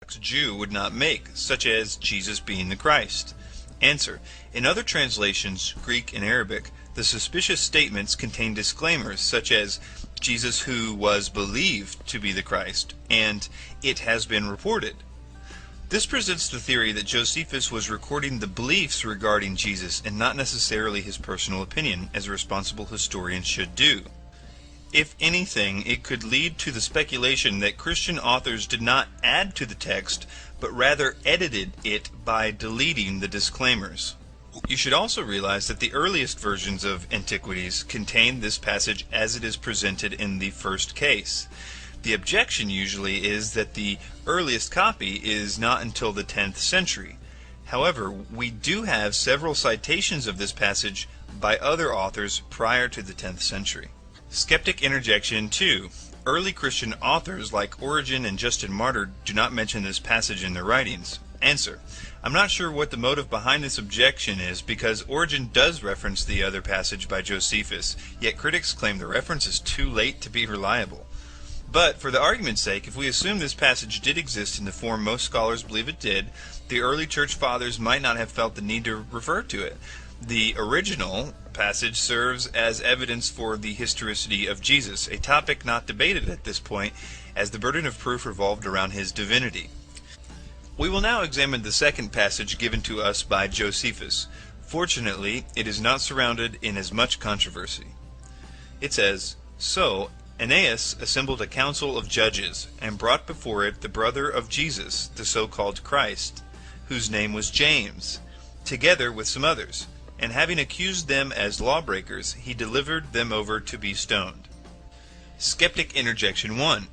Orthodox Jew would not make, such as Jesus being the Christ. Answer: in other translations, Greek and Arabic, the suspicious statements contain disclaimers such as Jesus who was believed to be the Christ, and it has been reported. This presents the theory that Josephus was recording the beliefs regarding Jesus and not necessarily his personal opinion, as a responsible historian should do. If anything, it could lead to the speculation that Christian authors did not add to the text, but rather edited it by deleting the disclaimers. You should also realize that the earliest versions of Antiquities contain this passage as it is presented in the first case. The objection usually is that the earliest copy is not until the 10th century. However, we do have several citations of this passage by other authors prior to the 10th century. Skeptic interjection 2. Early Christian authors like Origen and Justin Martyr do not mention this passage in their writings. Answer: I'm not sure what the motive behind this objection is, because Origen does reference the other passage by Josephus, yet critics claim the reference is too late to be reliable. But, for the argument's sake, if we assume this passage did exist in the form most scholars believe it did, the early church fathers might not have felt the need to refer to it. The original passage serves as evidence for the historicity of Jesus, a topic not debated at this point, as the burden of proof revolved around his divinity. We will now examine the second passage given to us by Josephus. Fortunately, it is not surrounded in as much controversy. It says, "So Aeneas assembled a council of judges, and brought before it the brother of Jesus, the so-called Christ, whose name was James, together with some others. And having accused them as lawbreakers, he delivered them over to be stoned." Skeptic interjection 1.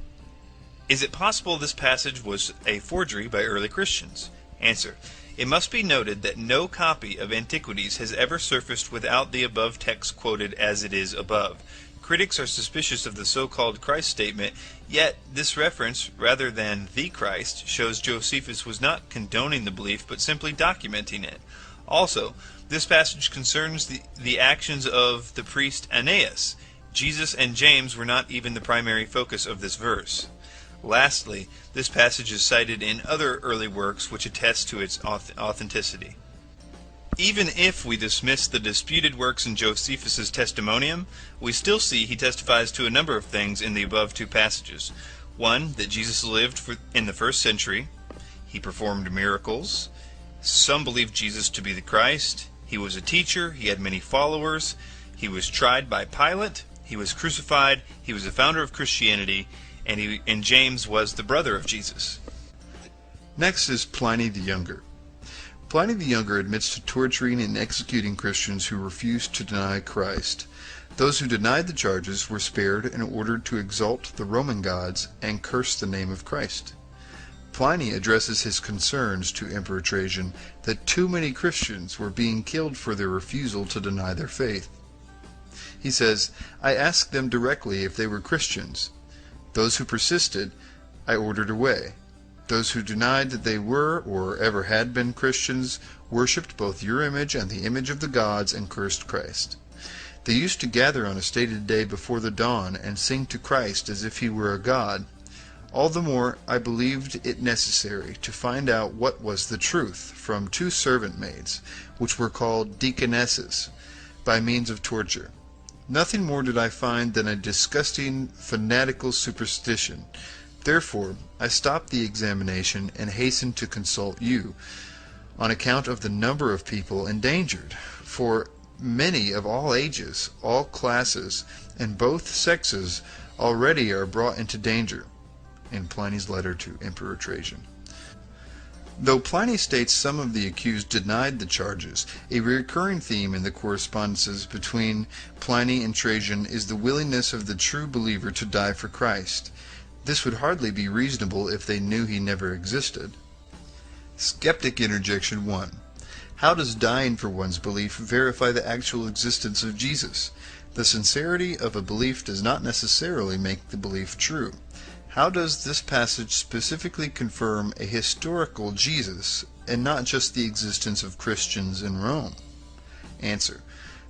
Is it possible this passage was a forgery by early Christians? Answer: it must be noted that no copy of Antiquities has ever surfaced without the above text quoted as it is above. Critics are suspicious of the so-called Christ statement, yet this reference, rather than the Christ, shows Josephus was not condoning the belief but simply documenting it. Also, this passage concerns the actions of the priest Aeneas. Jesus and James were not even the primary focus of this verse. Lastly, this passage is cited in other early works which attest to its authenticity. Even if we dismiss the disputed works in Josephus's testimonium, we still see he testifies to a number of things in the above two passages. 1. That Jesus lived in the first century. He performed miracles. Some believed Jesus to be the Christ. He was a teacher. He had many followers. He was tried by Pilate. He was crucified. He was the founder of Christianity. And James was the brother of Jesus. Next is Pliny the Younger. Pliny the Younger admits to torturing and executing Christians who refused to deny Christ. Those who denied the charges were spared and ordered to exalt the Roman gods and curse the name of Christ. Pliny addresses his concerns to Emperor Trajan that too many Christians were being killed for their refusal to deny their faith. He says, "I asked them directly if they were Christians. Those who persisted, I ordered away. Those who denied that they were or ever had been Christians worshipped both your image and the image of the gods and cursed Christ. They used to gather on a stated day before the dawn and sing to Christ as if he were a god. All the more I believed it necessary to find out what was the truth from 2 servant maids, which were called deaconesses, by means of torture. Nothing more did I find than a disgusting fanatical superstition. Therefore, I stopped the examination and hastened to consult you, on account of the number of people endangered, for many of all ages, all classes, and both sexes already are brought into danger." In Pliny's letter to Emperor Trajan. Though Pliny states some of the accused denied the charges, a recurring theme in the correspondences between Pliny and Trajan is the willingness of the true believer to die for Christ. This would hardly be reasonable if they knew he never existed. Skeptic interjection 1. How does dying for one's belief verify the actual existence of Jesus? The sincerity of a belief does not necessarily make the belief true. How does this passage specifically confirm a historical Jesus and not just the existence of Christians in Rome? Answer.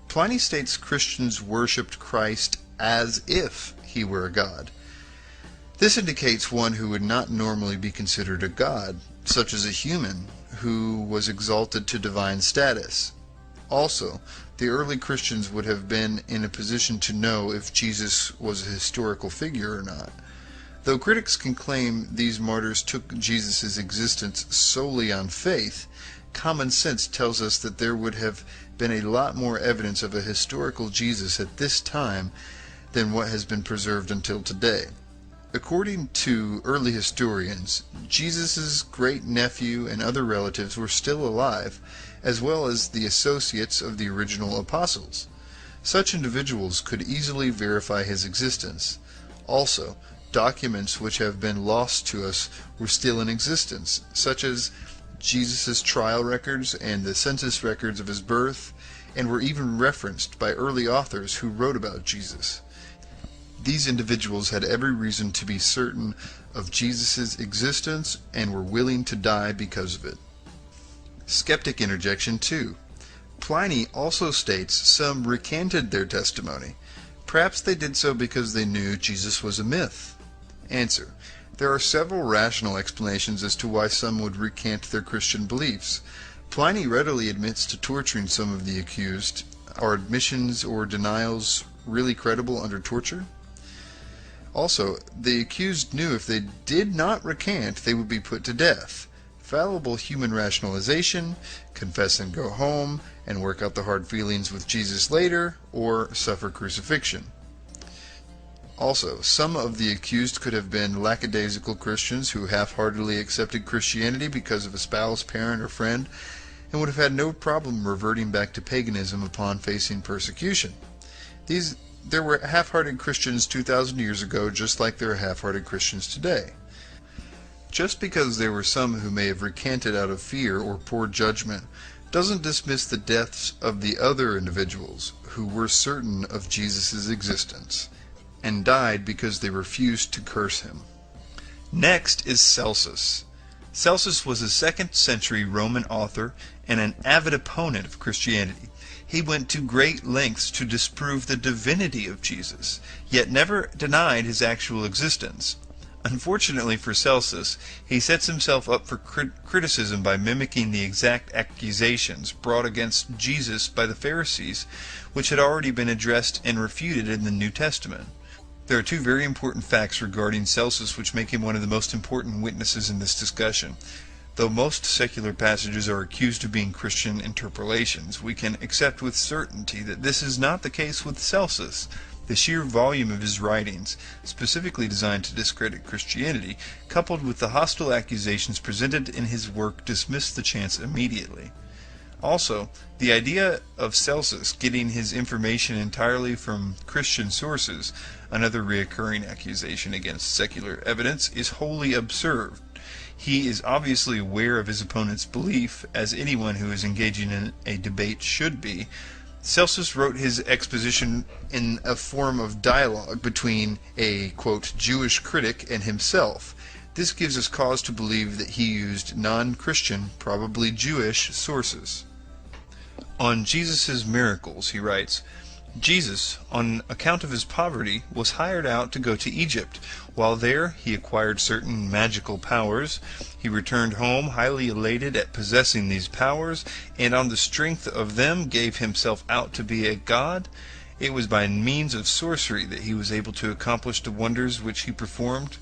Pliny states Christians worshipped Christ as if he were a god. This indicates one who would not normally be considered a god, such as a human who was exalted to divine status. Also, the early Christians would have been in a position to know if Jesus was a historical figure or not. Though critics can claim these martyrs took Jesus' existence solely on faith, common sense tells us that there would have been a lot more evidence of a historical Jesus at this time than what has been preserved until today. According to early historians, Jesus' great-nephew and other relatives were still alive, as well as the associates of the original apostles. Such individuals could easily verify his existence. Also, documents which have been lost to us were still in existence, such as Jesus' trial records and the census records of his birth, and were even referenced by early authors who wrote about Jesus. These individuals had every reason to be certain of Jesus' existence and were willing to die because of it. Skeptic interjection 2. Pliny also states some recanted their testimony. Perhaps they did so because they knew Jesus was a myth. Answer. There are several rational explanations as to why some would recant their Christian beliefs. Pliny readily admits to torturing some of the accused. Are admissions or denials really credible under torture? Also, the accused knew if they did not recant, they would be put to death. Fallible human rationalization, confess and go home, and work out the hard feelings with Jesus later, or suffer crucifixion. Also, some of the accused could have been lackadaisical Christians who half-heartedly accepted Christianity because of a spouse, parent, or friend, and would have had no problem reverting back to paganism upon facing persecution. There were half-hearted Christians 2,000 years ago, just like there are half-hearted Christians today. Just because there were some who may have recanted out of fear or poor judgment doesn't dismiss the deaths of the other individuals who were certain of Jesus' existence and died because they refused to curse him. Next is Celsus. Celsus was a 2nd century Roman author and an avid opponent of Christianity. He went to great lengths to disprove the divinity of Jesus, yet never denied his actual existence. Unfortunately for Celsus, he sets himself up for criticism by mimicking the exact accusations brought against Jesus by the Pharisees, which had already been addressed and refuted in the New Testament. There are two very important facts regarding Celsus which make him one of the most important witnesses in this discussion. Though most secular passages are accused of being Christian interpolations, we can accept with certainty that this is not the case with Celsus. The sheer volume of his writings, specifically designed to discredit Christianity, coupled with the hostile accusations presented in his work, dismiss the chance immediately. Also, the idea of Celsus getting his information entirely from Christian sources, another recurring accusation against secular evidence, is wholly absurd. He is obviously aware of his opponent's belief, as anyone who is engaging in a debate should be. Celsus wrote his exposition in a form of dialogue between a, quote, Jewish critic and himself. This gives us cause to believe that he used non-Christian, probably Jewish, sources. On Jesus' miracles, he writes, Jesus, on account of his poverty, was hired out to go to Egypt. While there, he acquired certain magical powers. He returned home highly elated at possessing these powers, and on the strength of them gave himself out to be a god. It was by means of sorcery that he was able to accomplish the wonders which he performed.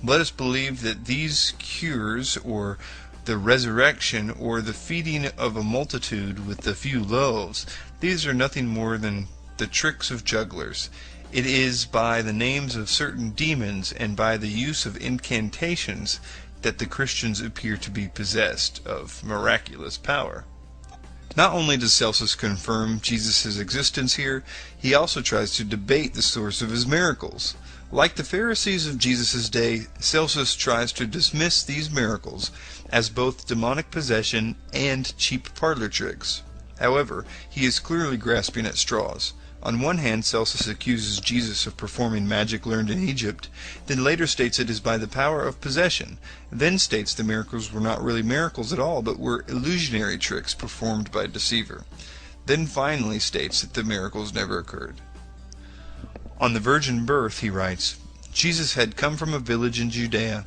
Let us believe that these cures, or the resurrection, or the feeding of a multitude with the few loaves, these are nothing more than the tricks of jugglers. It is by the names of certain demons and by the use of incantations that the Christians appear to be possessed of miraculous power. Not only does Celsus confirm Jesus' existence here, he also tries to debate the source of his miracles. Like the Pharisees of Jesus' day, Celsus tries to dismiss these miracles as both demonic possession and cheap parlor tricks. However, he is clearly grasping at straws. On one hand, Celsus accuses Jesus of performing magic learned in Egypt, then later states it is by the power of possession, then states the miracles were not really miracles at all, but were illusionary tricks performed by a deceiver, then finally states that the miracles never occurred. On the virgin birth, he writes, Jesus had come from a village in Judea